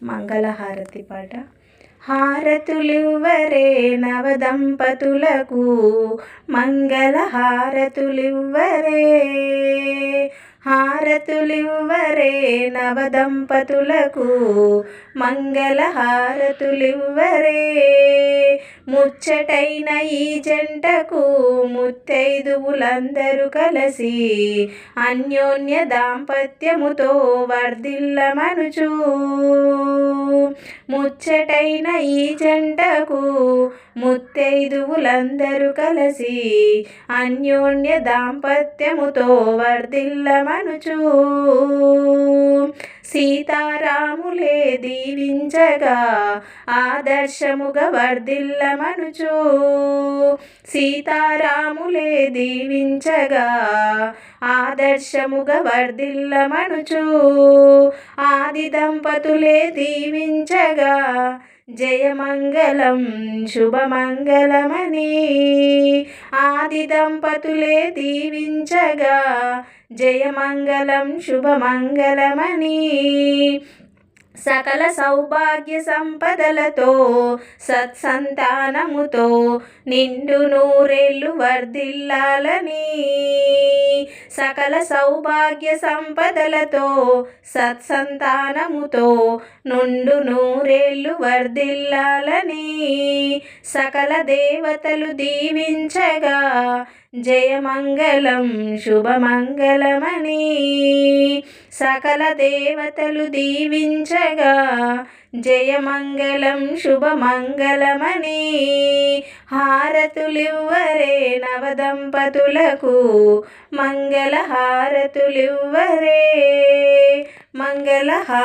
మంగళహారతి పాట. హారతులివ్వరే నవదంపతులకు, మంగళహారతులివ్వరే. హారతులివ్వరే నవదంపతులకు, మంగళహారతులివ్వరే. ముచ్చటైన ఈ జంటకు ముత్తైదువులందరూ కలిసి అన్యోన్య దాంపత్యముతో వర్ధిల్లమనుచు. ముచ్చటైన ఈ జంటకు ముత్తైదువులందరూ కలిసి అన్యోన్య దాంపత్యముతో వర్ధిల్లమనుచు. సీతారాములే దీవించగా ఆదర్శముగా వర్ధిల్లమనుచు. సీతారాములే దీవించగా ఆదర్శముగా వర్ధిల్లమనుచు. ఆది దంపతులే దీవించగా జయమంగళం శుభమంగళమని. ఆది దంపతులే దీవించగా జయమంగళం శుభమంగళమని. సకల సౌభాగ్య సంపదలతో సత్సంతానముతో నిండు నూరేళ్ళు వర్ధిల్లాలని. సకల సౌభాగ్య సంపదలతో సత్సంతానముతో నిండు నూరేళ్ళు వర్ధిల్లాలని. సకల దేవతలు దీవించగా జయమంగళం శుభమంగళమని. సకల దేవతలు దీవించగా జయమంగళం శుభమంగళమని. హారతులివ్వరే నవదంపతులకు, మంగళహారతులివ్వరే. మంగళహారతులివ్వరే.